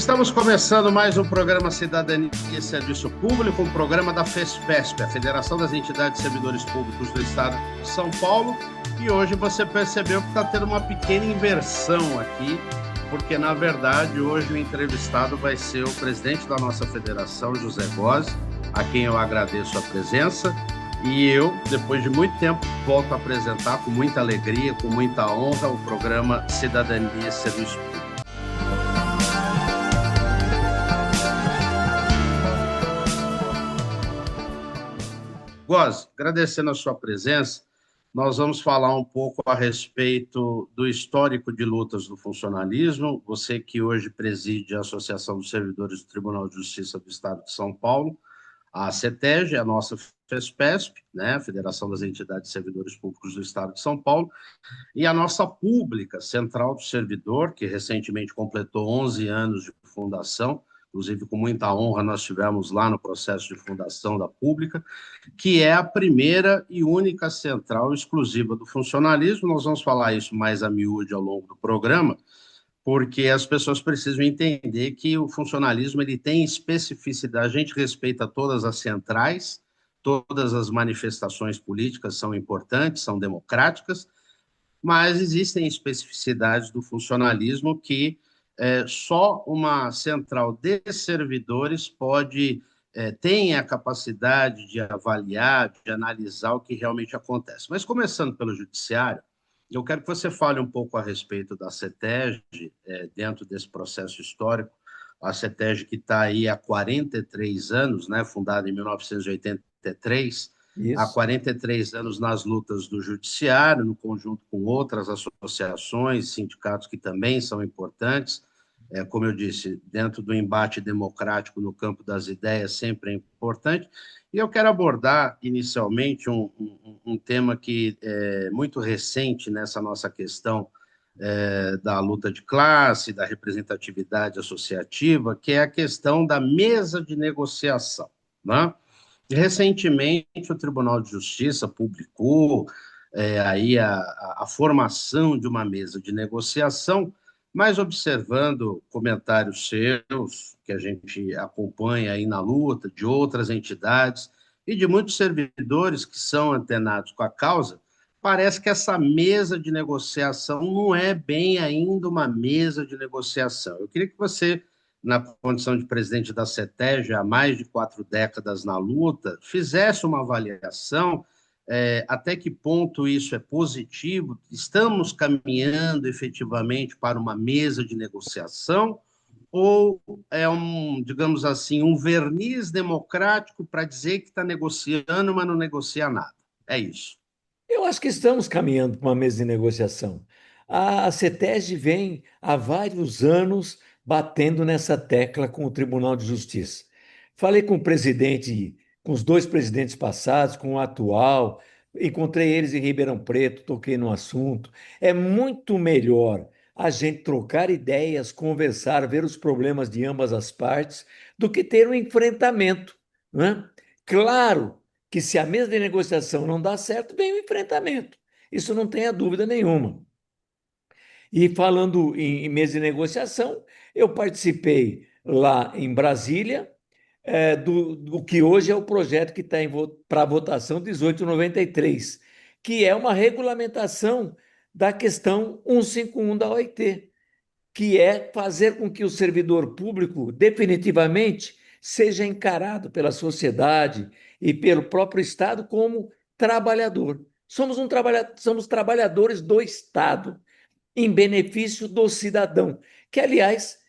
Estamos começando mais um programa Cidadania e Serviço Público, um programa da FESPESP, a Federação das Entidades de Servidores Públicos do Estado de São Paulo. E hoje você percebeu que está tendo uma pequena inversão aqui, porque, na verdade, hoje o entrevistado vai ser o presidente da nossa federação, José Gozzi, a quem eu agradeço a presença. E eu, depois de muito tempo, volto a apresentar com muita alegria, com muita honra, o programa Cidadania e Serviço Público. Gozzi, agradecendo a sua presença, nós vamos falar um pouco a respeito do histórico de lutas do funcionalismo. Você que hoje preside a Associação dos Servidores do Tribunal de Justiça do Estado de São Paulo, a CETEG, a nossa FESPESP, né, a Federação das Entidades de Servidores Públicos do Estado de São Paulo, e a nossa pública, Central do Servidor, que recentemente completou 11 anos de fundação. Inclusive, com muita honra, nós tivemos lá no processo de fundação da pública, que é a primeira e única central exclusiva do funcionalismo. Nós vamos falar isso mais a miúde ao longo do programa, porque as pessoas precisam entender que o funcionalismo ele tem especificidade. A gente respeita todas as centrais, todas as manifestações políticas são importantes, são democráticas, mas existem especificidades do funcionalismo que só uma central de servidores tem a capacidade de avaliar, de analisar o que realmente acontece. Mas começando pelo judiciário, eu quero que você fale um pouco a respeito da CETEG, dentro desse processo histórico. A CETEG que está aí há 43 anos, né, fundada em 1983, há 43 anos nas lutas do judiciário, no conjunto com outras associações, sindicatos que também são importantes. Como eu disse, dentro do embate democrático no campo das ideias sempre é importante. E eu quero abordar, inicialmente, um tema que é muito recente nessa nossa questão da luta de classe, da representatividade associativa, que é a questão da mesa de negociação, né? Recentemente, o Tribunal de Justiça publicou aí a formação de uma mesa de negociação, mas observando comentários seus, que a gente acompanha aí na luta, de outras entidades e de muitos servidores que são antenados com a causa, parece que essa mesa de negociação não é bem ainda uma mesa de negociação. Eu queria que você, na condição de presidente da CETEG, há mais de 4 décadas na luta, fizesse uma avaliação até que ponto isso é positivo, estamos caminhando efetivamente para uma mesa de negociação, ou é digamos assim, um verniz democrático para dizer que está negociando, mas não negocia nada. É isso. Eu acho que estamos caminhando para uma mesa de negociação. A CETEG vem há vários anos batendo nessa tecla com o Tribunal de Justiça. Falei com o presidente, com os 2 presidentes passados, com o atual, encontrei eles em Ribeirão Preto, toquei no assunto. É muito melhor a gente trocar ideias, conversar, ver os problemas de ambas as partes, do que ter um enfrentamento, né? Claro que se a mesa de negociação não dá certo, vem o enfrentamento. Isso não tenha dúvida nenhuma. E falando em mesa de negociação, eu participei lá em Brasília do que hoje é o projeto que está para votação 1893, que é uma regulamentação da questão 151 da OIT, que é fazer com que o servidor público definitivamente seja encarado pela sociedade e pelo próprio Estado como trabalhador. Somos trabalhadores do Estado, em benefício do cidadão, que, aliás,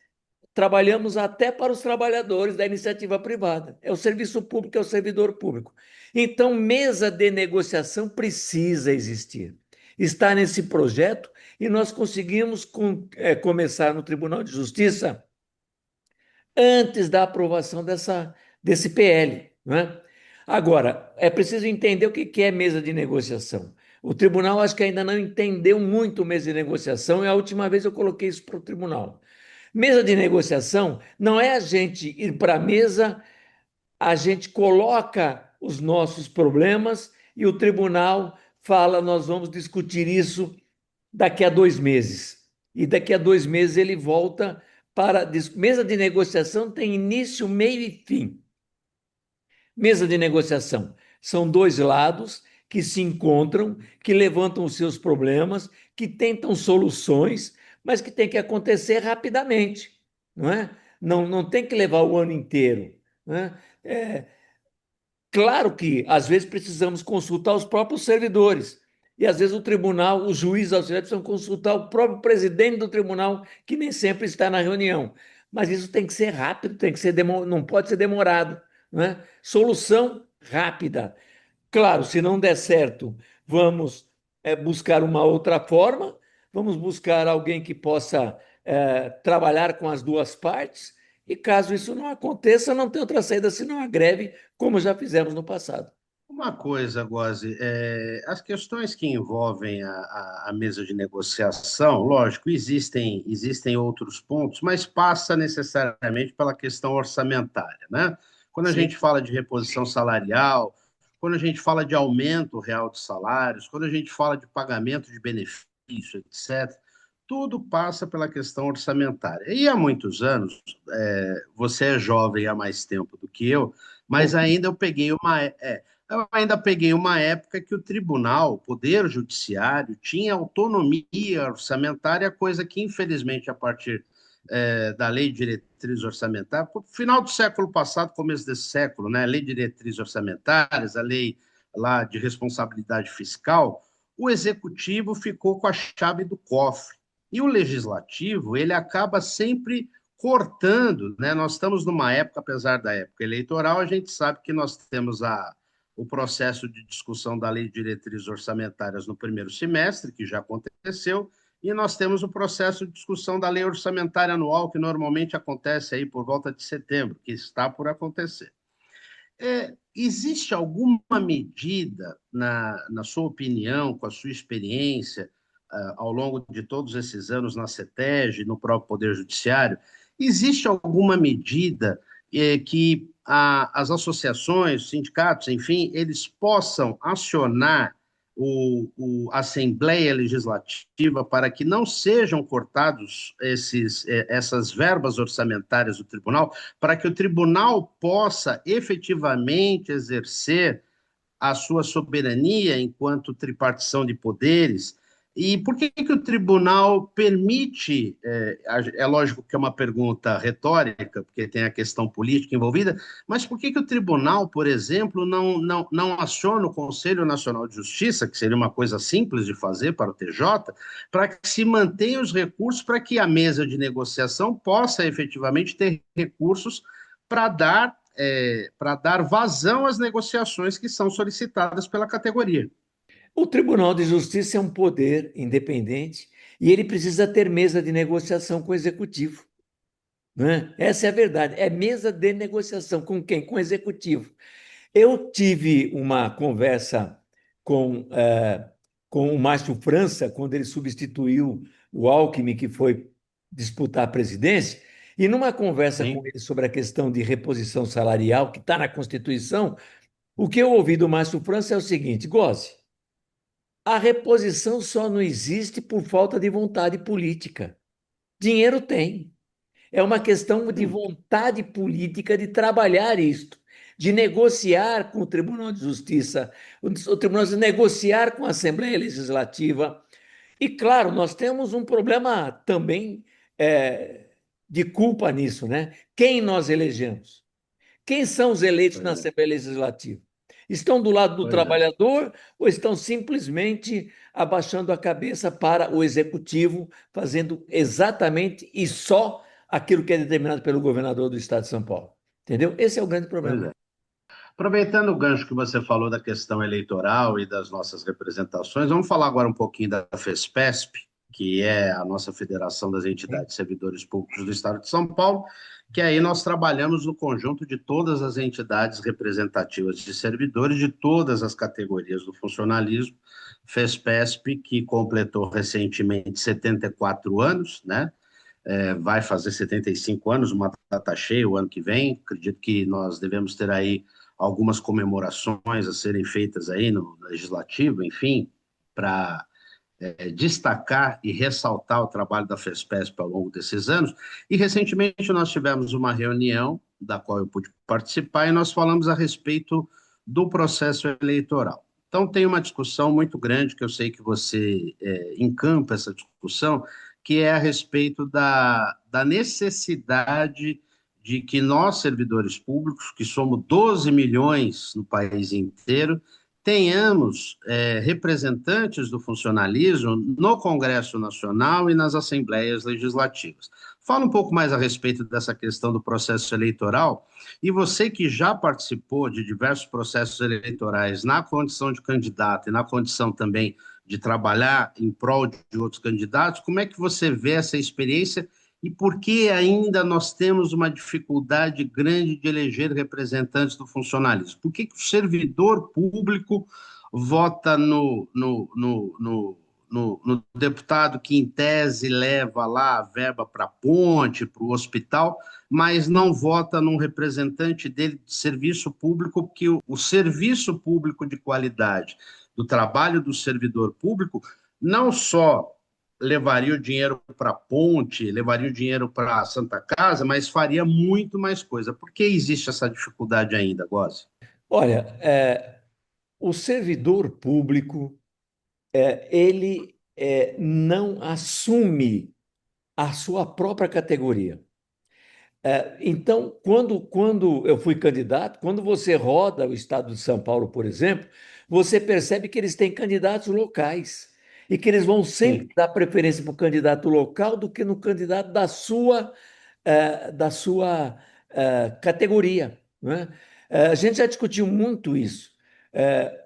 trabalhamos até para os trabalhadores da iniciativa privada. É o serviço público, é o servidor público. Então, mesa de negociação precisa existir. Está nesse projeto e nós conseguimos começar no Tribunal de Justiça antes da aprovação desse PL, né? Agora, é preciso entender o que é mesa de negociação. O tribunal acho que ainda não entendeu muito mesa de negociação, e a última vez eu coloquei isso para o tribunal. Mesa de negociação não é a gente ir para a mesa, a gente coloca os nossos problemas e o tribunal fala: nós vamos discutir isso daqui a 2 meses. E daqui a 2 meses ele volta Mesa de negociação tem início, meio e fim. Mesa de negociação são dois lados que se encontram, que levantam os seus problemas, que tentam soluções, mas que tem que acontecer rapidamente, não é? Não tem que levar o ano inteiro, não é? Claro que às vezes precisamos consultar os próprios servidores. E às vezes o tribunal, os juízes auxiliares precisam consultar o próprio presidente do tribunal, que nem sempre está na reunião. Mas isso tem que ser rápido, tem que ser não pode ser demorado, né? Solução rápida. Claro, se não der certo, vamos buscar uma outra forma, vamos buscar alguém que possa trabalhar com as duas partes, e caso isso não aconteça, não tem outra saída senão a greve, como já fizemos no passado. Uma coisa, Gozi, as questões que envolvem a mesa de negociação, lógico, existem outros pontos, mas passa necessariamente pela questão orçamentária, né? Quando a Sim. gente fala de reposição salarial, quando a gente fala de aumento real de salários, quando a gente fala de pagamento de benefício, etc., tudo passa pela questão orçamentária. E há muitos anos, você é jovem há mais tempo do que eu, mas ainda eu ainda peguei uma época que o tribunal, o poder judiciário, tinha autonomia orçamentária, coisa que, infelizmente, a partir da Lei de Diretrizes Orçamentárias, final do século passado, começo desse século, né, a Lei de Diretrizes Orçamentárias, a lei lá de responsabilidade fiscal, o executivo ficou com a chave do cofre. E o legislativo, ele acaba sempre cortando, né? Nós estamos numa época, apesar da época eleitoral, a gente sabe que nós temos o processo de discussão da Lei de Diretrizes Orçamentárias no primeiro semestre, que já aconteceu, e nós temos o processo de discussão da Lei Orçamentária Anual, que normalmente acontece aí por volta de setembro, que está por acontecer. Existe alguma medida, na sua opinião, com a sua experiência, ao longo de todos esses anos na CETEG, no próprio Poder Judiciário, existe alguma medida que as associações, os sindicatos, enfim, eles possam acionar a Assembleia Legislativa para que não sejam cortados essas verbas orçamentárias do tribunal, para que o tribunal possa efetivamente exercer a sua soberania enquanto tripartição de poderes? E por que que o tribunal permite, é lógico que é uma pergunta retórica, porque tem a questão política envolvida, mas por que que o tribunal, por exemplo, não aciona o Conselho Nacional de Justiça, que seria uma coisa simples de fazer para o TJ, para que se mantenha os recursos para que a mesa de negociação possa efetivamente ter recursos para dar vazão às negociações que são solicitadas pela categoria? O Tribunal de Justiça é um poder independente e ele precisa ter mesa de negociação com o executivo, né? Essa é a verdade. É mesa de negociação com quem? Com o executivo. Eu tive uma conversa com, com o Márcio França, quando ele substituiu o Alckmin, que foi disputar a presidência, e numa conversa com Sim. ele sobre a questão de reposição salarial, que está na Constituição, o que eu ouvi do Márcio França é o seguinte: Goze, a reposição só não existe por falta de vontade política. Dinheiro tem. É uma questão de vontade política de trabalhar isto, de negociar com o Tribunal de Justiça, o Tribunal de negociar com a Assembleia Legislativa. E, claro, nós temos um problema também de culpa nisso, né? Quem nós elegemos? Quem são os eleitos na Pois é, Assembleia Legislativa? Estão do lado do pois é. trabalhador ou estão simplesmente abaixando a cabeça para o executivo, fazendo exatamente e só aquilo que é determinado pelo governador do estado de São Paulo? Entendeu? Esse é o grande Pois problema. é. Aproveitando o gancho que você falou da questão eleitoral e das nossas representações, vamos falar agora um pouquinho da FESPESP, que é a nossa Federação das Entidades Servidores Públicos do Estado de São Paulo, que aí nós trabalhamos no conjunto de todas as entidades representativas de servidores de todas as categorias do funcionalismo. FESPESP, que completou recentemente 74 anos, né? Vai fazer 75 anos, uma data cheia o ano que vem. Acredito que nós devemos ter aí algumas comemorações a serem feitas aí no legislativo, enfim, para destacar e ressaltar o trabalho da FESPESP ao longo desses anos. E recentemente nós tivemos uma reunião da qual eu pude participar e nós falamos a respeito do processo eleitoral. Então tem uma discussão muito grande que eu sei que você encampa essa discussão, que é a respeito da necessidade de que nós, servidores públicos, que somos 12 milhões no país inteiro, tenhamos representantes do funcionalismo no Congresso Nacional e nas assembleias legislativas. Fala um pouco mais a respeito dessa questão do processo eleitoral, e você que já participou de diversos processos eleitorais na condição de candidato e na condição também de trabalhar em prol de outros candidatos, como é que você vê essa experiência e por que ainda nós temos uma dificuldade grande de eleger representantes do funcionalismo? Por que o servidor público vota no deputado que, em tese, leva lá a verba para a ponte, para o hospital, mas não vota num representante dele de serviço público, porque o serviço público de qualidade do trabalho do servidor público não só levaria o dinheiro para a ponte, levaria o dinheiro para a Santa Casa, mas faria muito mais coisa. Por que existe essa dificuldade ainda, Góes? Olha, o servidor público, ele não assume a sua própria categoria. Então, quando eu fui candidato, quando você roda o estado de São Paulo, por exemplo, você percebe que eles têm candidatos locais e que eles vão sempre Sim, dar preferência para o candidato local do que no candidato da sua categoria, né? A gente já discutiu muito isso,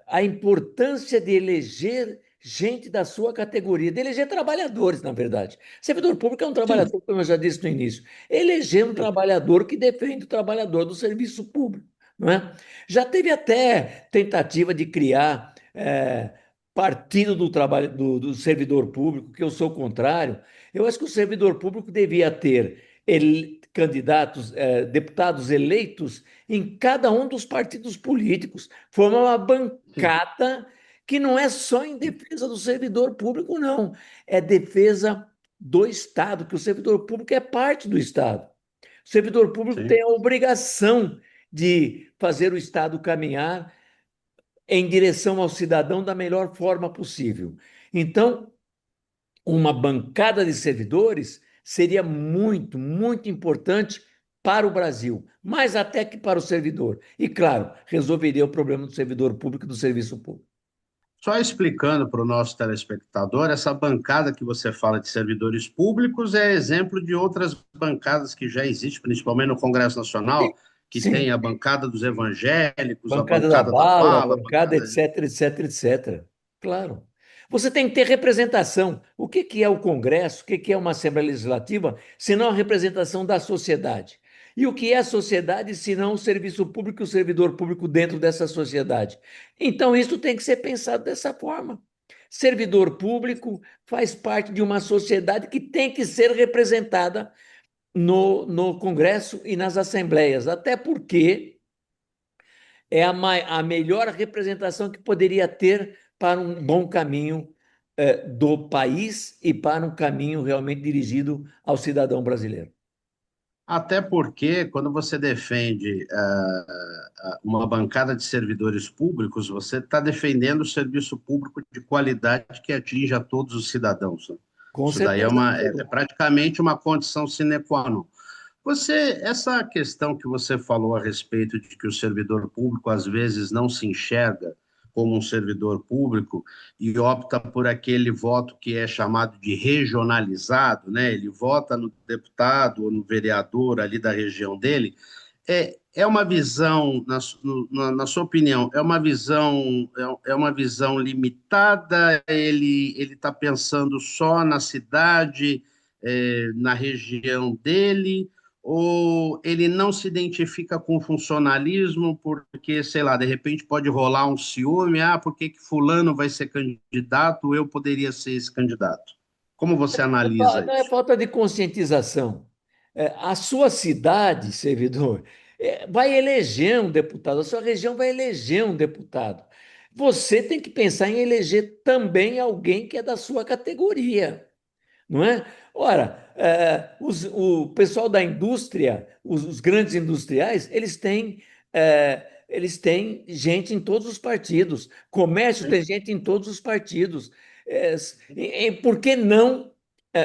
a importância de eleger gente da sua categoria, de eleger trabalhadores, na verdade. Servidor público é um sim, trabalhador, como eu já disse no início. Eleger um sim, trabalhador que defende o trabalhador do serviço público, não é? Já teve até tentativa de criar partido do trabalho do servidor público, que eu sou contrário. Eu acho que o servidor público devia ter candidatos, deputados eleitos em cada um dos partidos políticos, formar uma sim, bancada que não é só em defesa do servidor público, não, é defesa do Estado, que o servidor público é parte do Estado. O servidor público sim. tem a obrigação de fazer o Estado caminhar em direção ao cidadão da melhor forma possível. Então, uma bancada de servidores seria muito, muito importante para o Brasil, mais até que para o servidor. E, claro, resolveria o problema do servidor público e do serviço público. Só explicando para o nosso telespectador, essa bancada que você fala de servidores públicos é exemplo de outras bancadas que já existem, principalmente no Congresso Nacional, que tem Sim, a bancada dos evangélicos, a bancada da bancada da bala, bala, a bancada, bancada. etc, etc, etc. Claro. Você tem que ter representação. O que que é o Congresso? O que que é uma Assembleia Legislativa, se não a representação da sociedade? E o que é a sociedade, se não o serviço público e o servidor público dentro dessa sociedade? Então, isso tem que ser pensado dessa forma. Servidor público faz parte de uma sociedade que tem que ser representada no Congresso e nas assembleias, até porque é a melhor representação que poderia ter para um bom caminho do país e para um caminho realmente dirigido ao cidadão brasileiro. Até porque, quando você defende uma bancada de servidores públicos, você está defendendo o serviço público de qualidade que atinge a todos os cidadãos, né? Com Isso daí certeza. é praticamente uma condição sine qua non. Essa questão que você falou a respeito de que o servidor público às vezes não se enxerga como um servidor público e opta por aquele voto que é chamado de regionalizado, né? Ele vota no deputado ou no vereador ali da região dele. É uma visão, na sua opinião, é uma visão limitada? Ele está pensando só na cidade, na região dele? Ou ele não se identifica com o funcionalismo porque, sei lá, de repente pode rolar um ciúme, por que que fulano vai ser candidato, eu poderia ser esse candidato? Como você analisa Não é isso? falta de conscientização. A sua cidade, servidor, vai eleger um deputado, a sua região vai eleger um deputado. você tem que pensar em eleger também alguém que é da sua categoria, não é? Ora, o pessoal da indústria, os grandes industriais, eles têm gente em todos os partidos. Comércio tem gente em todos os partidos. Por que não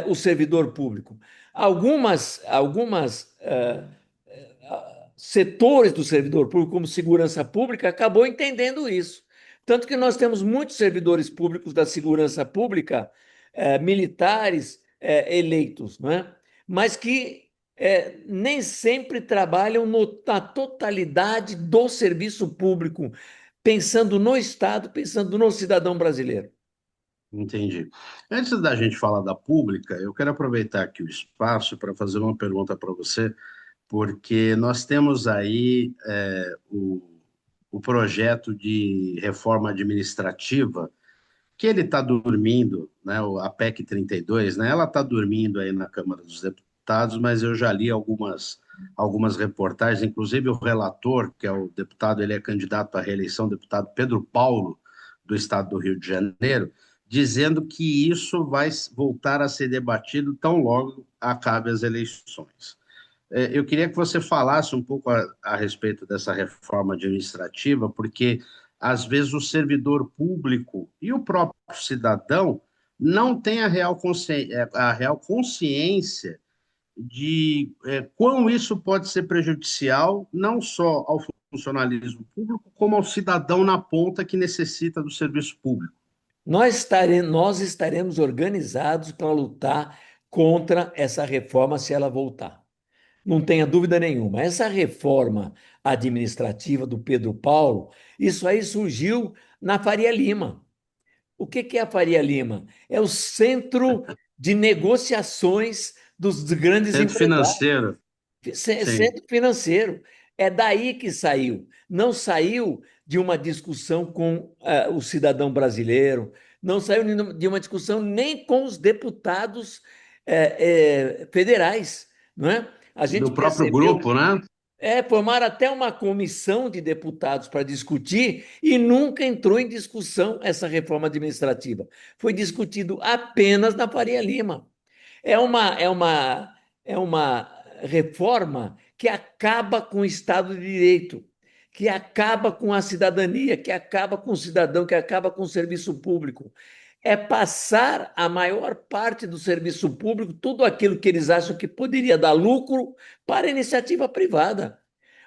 o servidor público? Algumas setores do servidor público, como segurança pública, acabou entendendo isso. Tanto que nós temos muitos servidores públicos da segurança pública, militares, eleitos, não é? Mas que nem sempre trabalham na totalidade do serviço público, pensando no Estado, pensando no cidadão brasileiro. Entendi. Antes da gente falar da pública, eu quero aproveitar aqui o espaço para fazer uma pergunta para você, porque nós temos aí o projeto de reforma administrativa, que ele está dormindo, né, a PEC 32, né, ela está dormindo aí na Câmara dos Deputados, mas eu já li algumas reportagens, inclusive o relator, que é o deputado, ele é candidato à reeleição, deputado Pedro Paulo, do estado do Rio de Janeiro, dizendo que isso vai voltar a ser debatido tão logo acabe as eleições. Eu queria que você falasse um pouco a respeito dessa reforma administrativa, porque às vezes o servidor público e o próprio cidadão não têm a real consciência de quão isso pode ser prejudicial, não só ao funcionalismo público, como ao cidadão na ponta que necessita do serviço público. Nós estaremos organizados para lutar contra essa reforma se ela voltar. Não tenha dúvida nenhuma. Essa reforma administrativa do Pedro Paulo, isso aí surgiu na Faria Lima. O que é a Faria Lima? É o centro de negociações dos grandes Centro empresários, financeiro, sim, centro financeiro. É daí que saiu. Não saiu de uma discussão com o cidadão brasileiro, não saiu de uma discussão nem com os deputados federais, não é? A gente do próprio percebeu, grupo, né? formaram até uma comissão de deputados para discutir e nunca entrou em discussão essa reforma administrativa. Foi discutido apenas na Faria Lima. É uma, é uma, é uma reforma que acaba com o Estado de Direito, que acaba com a cidadania, que acaba com o cidadão, que acaba com o serviço público. É passar a maior parte do serviço público, tudo aquilo que eles acham que poderia dar lucro, para a iniciativa privada.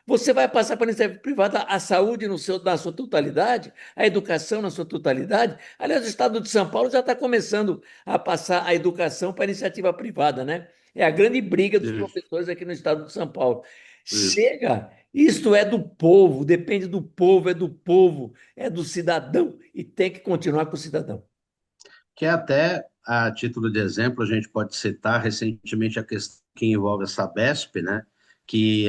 Você vai passar para a iniciativa privada a saúde na sua totalidade, a educação na sua totalidade. Aliás, o Estado de São Paulo já está começando a passar a educação para a iniciativa privada, né? É a grande briga dos Isso, professores aqui no Estado de São Paulo. isso. Chega! Isto é do povo, depende do povo, é do cidadão e tem que continuar com o cidadão. Que é até, a título de exemplo, a gente pode citar recentemente a questão que envolve a Sabesp, né? Que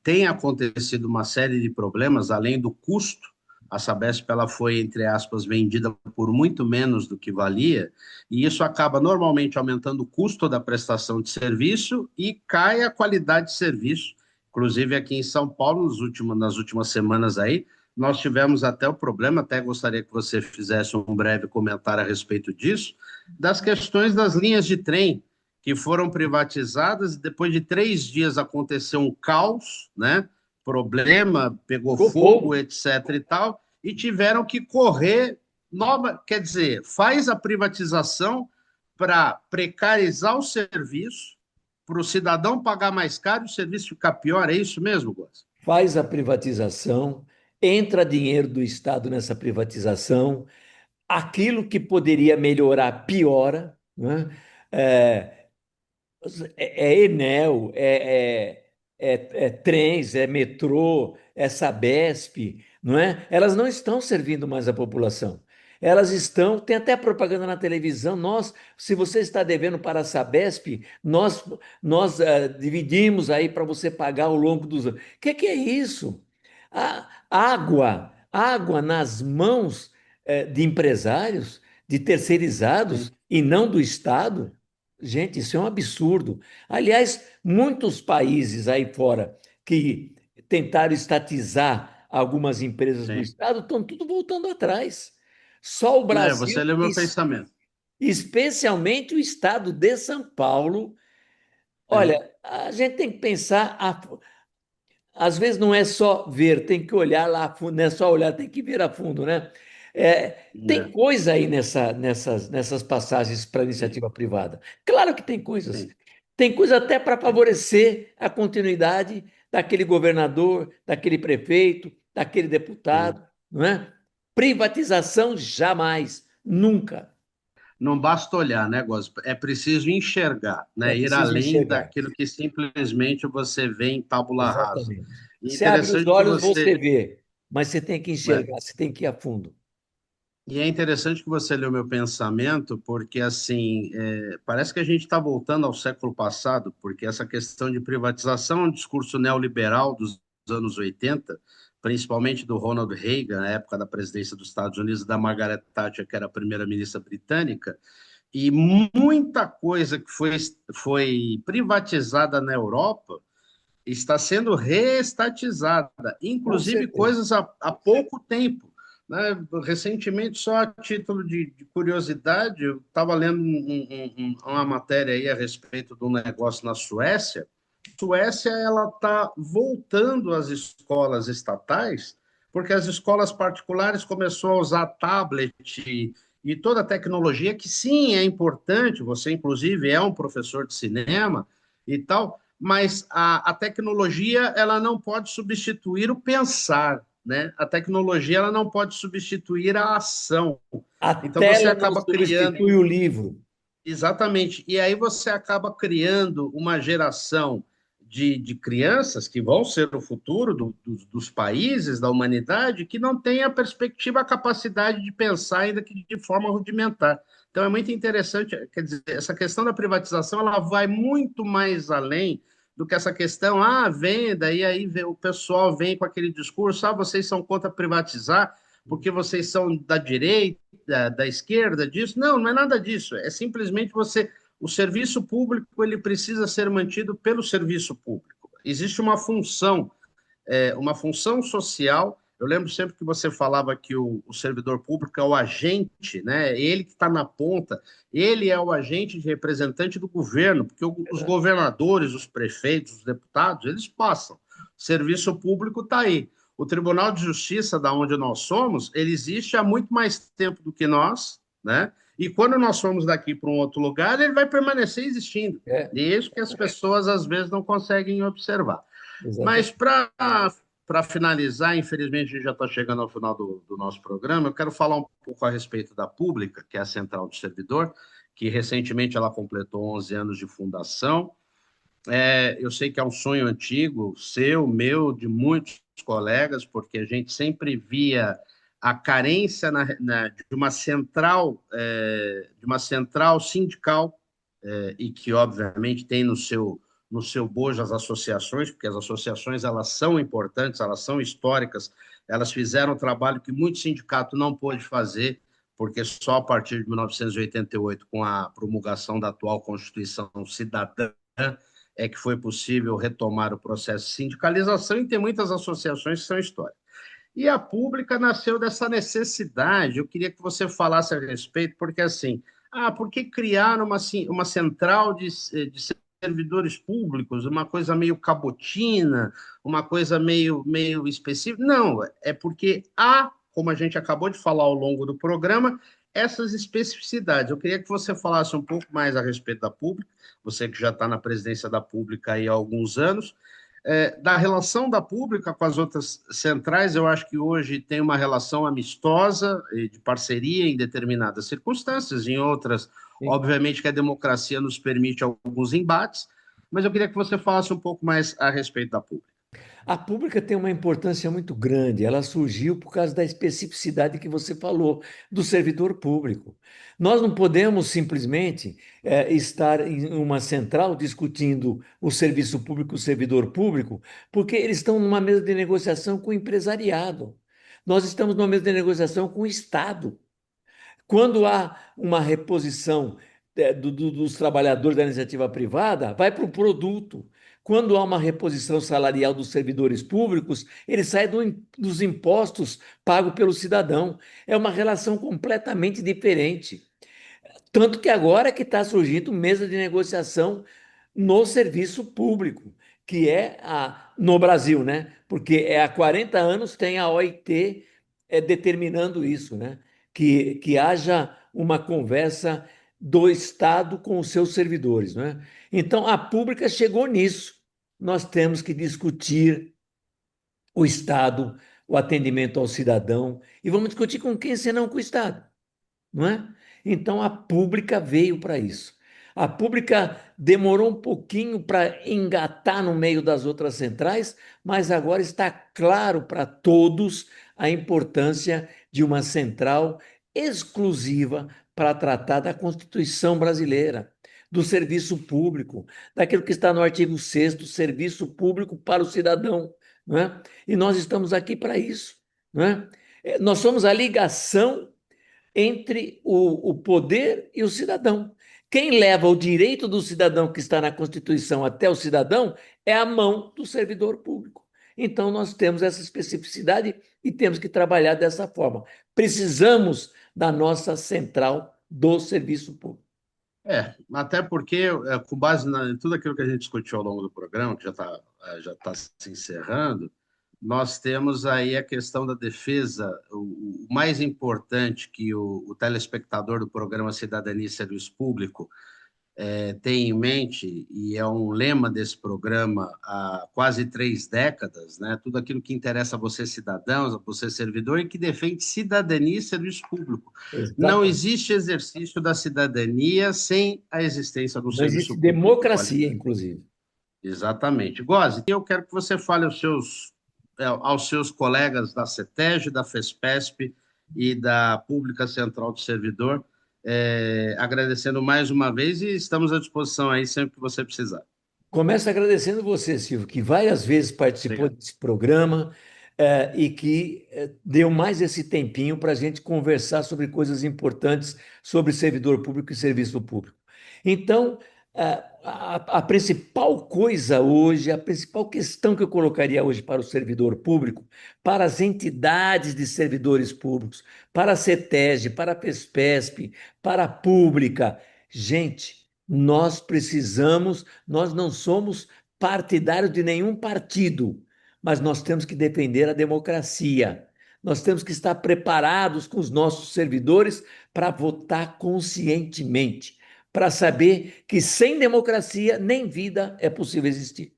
tem acontecido uma série de problemas, além do custo. A Sabesp ela foi, entre aspas, vendida por muito menos do que valia, e isso acaba normalmente aumentando o custo da prestação de serviço e cai a qualidade de serviço. Inclusive aqui em São Paulo, nas últimas semanas aí, nós tivemos até o problema, até gostaria que você fizesse um breve comentário a respeito disso, das questões das linhas de trem que foram privatizadas e depois de 3 dias aconteceu um caos, né? Problema, pegou Pro fogo, povo. etc. e tal, e tiveram que correr nova, quer dizer, faz a privatização para precarizar o serviço, para o cidadão pagar mais caro e o serviço ficar pior, é isso mesmo, Góes? Faz a privatização, entra dinheiro do Estado nessa privatização, aquilo que poderia melhorar piora, né? É, é Enel, é trens, é metrô, é Sabesp, não é? Elas não estão servindo mais a população. Elas estão, tem até propaganda na televisão. Se você está devendo para a Sabesp, nós dividimos aí para você pagar ao longo dos anos. O que é isso? Água nas mãos de empresários, de terceirizados Sim. e não do Estado. Gente, isso é um absurdo. Aliás, muitos países aí fora que tentaram estatizar algumas empresas do sim. Estado, estão tudo voltando atrás. Só o É, Brasil, você leu meu pensamento. especialmente o Estado de São Paulo. Sim, Olha, a gente tem que pensar, às vezes não é só ver, tem que olhar lá a fundo, não é só olhar, tem que ver a fundo, né? É, tem é, coisa aí nessas passagens para sim, iniciativa privada. Claro que tem coisas. sim, Tem coisa até para sim, favorecer a continuidade daquele governador, daquele prefeito, daquele sim. deputado, não é? Privatização jamais, nunca. Não basta olhar, né, Gosto? É preciso enxergar, É né? Ir preciso além enxergar. daquilo que simplesmente você vê em tábula rasa. Exatamente. E é Você abre os interessante que olhos, você você, vê, mas você tem que né? enxergar, você tem que ir a fundo. E é interessante que você leu meu pensamento, porque assim, parece que a gente está voltando ao século passado, porque essa questão de privatização é um discurso neoliberal dos anos 80, principalmente do Ronald Reagan, na época da presidência dos Estados Unidos, e da Margaret Thatcher, que era a primeira-ministra britânica, e muita coisa que foi privatizada na Europa está sendo reestatizada, Com inclusive certeza. coisas há pouco tempo. Né? Recentemente, só a título de curiosidade, eu estava lendo uma matéria aí a respeito de um negócio na Suécia. Suécia ela está voltando às escolas estatais, porque as escolas particulares começaram a usar tablet e toda a tecnologia, que sim, é importante, você inclusive é um professor de cinema e tal, mas a tecnologia ela não pode substituir o pensar, né? A tecnologia ela não pode substituir a ação. A Então você tela não acaba criando, substitui o livro. exatamente, e aí você acaba criando uma geração de crianças que vão ser o futuro dos países, da humanidade, que não tem a perspectiva, a capacidade de pensar ainda que de forma rudimentar. Então é muito interessante, quer dizer, essa questão da privatização ela vai muito mais além do que essa questão, venda, e aí o pessoal vem com aquele discurso, vocês são contra privatizar porque vocês são da direita, da esquerda, disso. Não, não é nada disso. É simplesmente você. O serviço público ele precisa ser mantido pelo serviço público. Existe uma função social. Eu lembro sempre que você falava que o servidor público é o agente, né? Ele que está na ponta, ele é o agente de representante do governo, porque os governadores, os prefeitos, os deputados, eles passam. O serviço público está aí. O Tribunal de Justiça, da onde nós somos, ele existe há muito mais tempo do que nós, né? E quando nós formos daqui para um outro lugar, ele vai permanecer existindo. É, E é isso que as pessoas às vezes não conseguem observar. Mas exatamente. para finalizar, infelizmente a gente já está chegando ao final do nosso programa, eu quero falar um pouco a respeito da Pública, que é a Central do Servidor, que recentemente ela completou 11 anos de fundação. Eu sei que é um sonho antigo, seu, meu, de muitos colegas, porque a gente sempre via a carência de uma central sindical, e que obviamente tem no seu bojo as associações, porque as associações elas são importantes, elas são históricas, elas fizeram um trabalho que muito sindicato não pôde fazer, porque só a partir de 1988, com a promulgação da atual Constituição Cidadã, é que foi possível retomar o processo de sindicalização e tem muitas associações que são históricas. E a pública nasceu dessa necessidade. Eu queria que você falasse a respeito, porque assim, por que criar uma central de servidores públicos, uma coisa meio cabotina, uma coisa meio específica? Não, é porque há, como a gente acabou de falar ao longo do programa, essas especificidades. Eu queria que você falasse um pouco mais a respeito da pública, você que já está na presidência da pública aí há alguns anos, da relação da pública com as outras centrais, eu acho que hoje tem uma relação amistosa e de parceria em determinadas circunstâncias, em outras, Sim. obviamente que a democracia nos permite alguns embates, mas eu queria que você falasse um pouco mais a respeito da pública. A pública tem uma importância muito grande. Ela surgiu por causa da especificidade que você falou do servidor público. Nós não podemos simplesmente estar em uma central discutindo o serviço público, o servidor público, porque eles estão numa mesa de negociação com o empresariado. Nós estamos numa mesa de negociação com o Estado. Quando há uma reposição dos trabalhadores da iniciativa privada, vai para o produto. Quando há uma reposição salarial dos servidores públicos, ele sai dos impostos pagos pelo cidadão. É uma relação completamente diferente. Tanto que agora que está surgindo mesa de negociação no serviço público, que é no Brasil, né? Porque há 40 anos tem a OIT determinando isso, né? Que haja uma conversa do Estado com os seus servidores, né? Então, a pública chegou nisso. Nós temos que discutir o Estado, o atendimento ao cidadão, e vamos discutir com quem, senão com o Estado, não é? Então a pública veio para isso. A pública demorou um pouquinho para engatar no meio das outras centrais, mas agora está claro para todos a importância de uma central exclusiva para tratar da Constituição brasileira, do serviço público, daquilo que está no artigo 6º, serviço público para o cidadão, não é? E nós estamos aqui para isso, não é? Nós somos a ligação entre o poder e o cidadão. Quem leva o direito do cidadão que está na Constituição até o cidadão é a mão do servidor público. Então, nós temos essa especificidade e temos que trabalhar dessa forma. Precisamos da nossa central do serviço público. Até porque, com base em tudo aquilo que a gente discutiu ao longo do programa, que já tá se encerrando, nós temos aí a questão da defesa, o mais importante que o telespectador do programa Cidadania e Serviço Público tem em mente, e é um lema desse programa há quase 3 décadas, né? Tudo aquilo que interessa a você, cidadãos, a você, servidor, e que defende cidadania e serviço público. Não Exatamente. existe exercício da cidadania sem a existência do Não existe serviço público de democracia, qualidade. inclusive. Exatamente. Gozi, eu quero que você fale aos seus colegas da CETESB, da FESPESP e da Pública Central do Servidor, agradecendo mais uma vez e estamos à disposição aí sempre que você precisar. Começo agradecendo você, Silvio, que várias vezes participou Obrigado. desse programa, e que deu mais esse tempinho para a gente conversar sobre coisas importantes sobre servidor público e serviço público. Então, a principal coisa hoje, a principal questão que eu colocaria hoje para o servidor público, para as entidades de servidores públicos, para a CETESB, para a PESPESP, para a Pública, gente. Nós não somos partidários de nenhum partido, mas nós temos que defender a democracia. Nós temos que estar preparados com os nossos servidores para votar conscientemente, para saber que sem democracia nem vida é possível existir.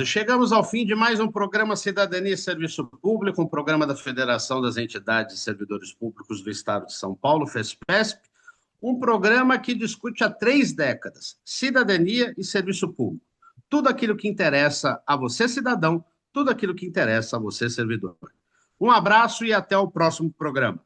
Chegamos ao fim de mais um programa Cidadania e Serviço Público, um programa da Federação das Entidades e Servidores Públicos do Estado de São Paulo, FESPESP, um programa que discute há 3 décadas cidadania e serviço público. Tudo aquilo que interessa a você, cidadão, tudo aquilo que interessa a você, servidor. Um abraço e até o próximo programa.